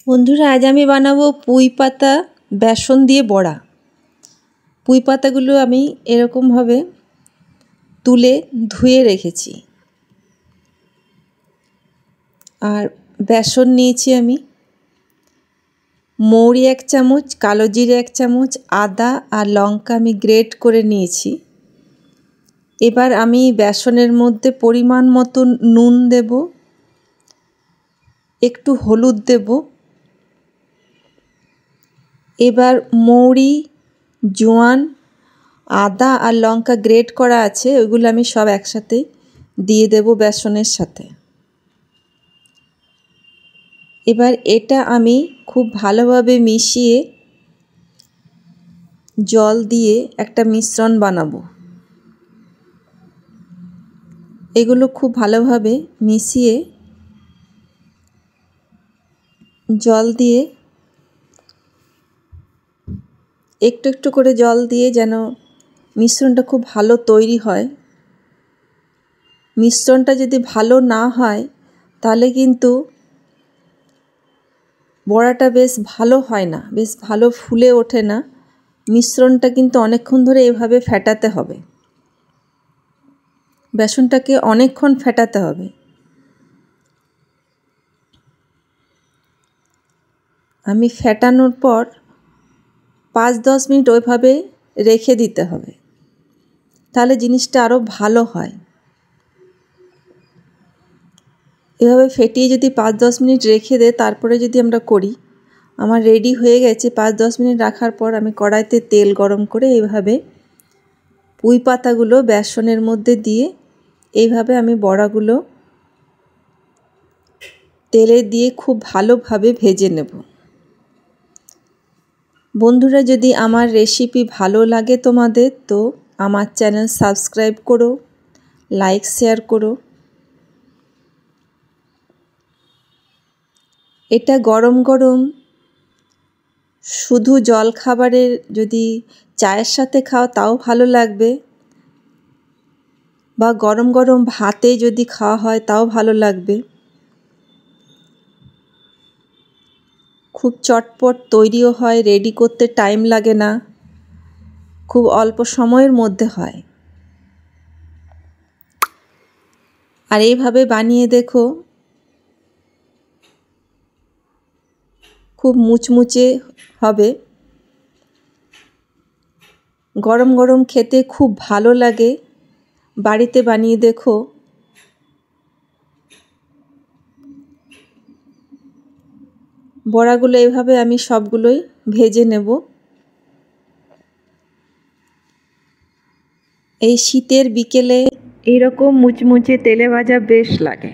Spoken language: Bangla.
বন্ধুরা, আজ আমি বানাবো পুঁই পাতা বেসন দিয়ে বড়া। পুঁই পাতাগুলো আমি এরকমভাবে তুলে ধুয়ে রেখেছি। আর বেসন নিয়েছি আমি, মৌরি 1 চামচ, কালো জিরে 1 চামচ, আদা আর লঙ্কা আমি গ্রেট করে নিয়েছি। এবার আমি বেসনের মধ্যে পরিমাণ মতো নুন দেব, একটু হলুদ দেব। এবার মৌরি, জোয়ান, আদা আর লঙ্কা গ্রেট করা আছে, ওইগুলো আমি সব একসাথে দিয়ে দেব বেসনের সাথে। এবার এটা আমি খুব ভালোভাবে মিশিয়ে জল দিয়ে একটা মিশ্রণ বানাবো। এগুলো খুব ভালোভাবে মিশিয়ে জল দিয়ে একটু একটু করে জল দিয়ে যেন মিশ্রণটা খুব ভালো তৈরি হয়। মিশ্রণটা যদি ভালো না হয় তাহলে কিন্তু বড়াটা বেশ ভালো হয় না, বেশ ভালো ফুলে ওঠে না। মিশ্রণটা কিন্তু অনেকক্ষণ ধরে এভাবে ফেটাতে হবে, বেসনটাকে অনেকক্ষণ ফেটাতে হবে। আমি ফেটানোর পর 5-10 মিনিট ওইভাবে রেখে দিতে হবে, তাহলে জিনিসটা আরও ভালো হয়। এভাবে ফেটিয়ে যদি 5-10 মিনিট রেখে দে, তারপরে যদি আমরা করি, আমার রেডি হয়ে গেছে। 5-10 মিনিট রাখার পর আমি কড়াইতে তেল গরম করে এইভাবে পুঁই পাতাগুলো বেসনের মধ্যে দিয়ে এইভাবে আমি বড়াগুলো তেলে দিয়ে খুব ভালোভাবে ভেজে নেব। বন্ধুরা, যদি আমার রেসিপি ভালো লাগে তোমাদের, তো আমার চ্যানেল সাবস্ক্রাইব করো, লাইক শেয়ার করো। এটা গরম গরম শুধু জল খাবারের যদি চায়ের সাথে খাও তাও ভালো লাগবে, বা গরম গরম ভাতে যদি খাওয়া হয় তাও ভালো লাগবে। খুব চটপট তৈরিও হয়, রেডি করতে টাইম লাগে না, খুব অল্প সময়ের মধ্যে হয়। আর এইভাবে বানিয়ে দেখো, খুব মুচমুচে হবে। গরম গরম খেতে খুব ভালো লাগে, বাড়িতে বানিয়ে দেখো। বড়াগুলো এইভাবে আমি সবগুলোই ভেজে নেব। এই শীতের বিকেলে এইরকম মুচমুচে তেলে ভাজা বেশ লাগে।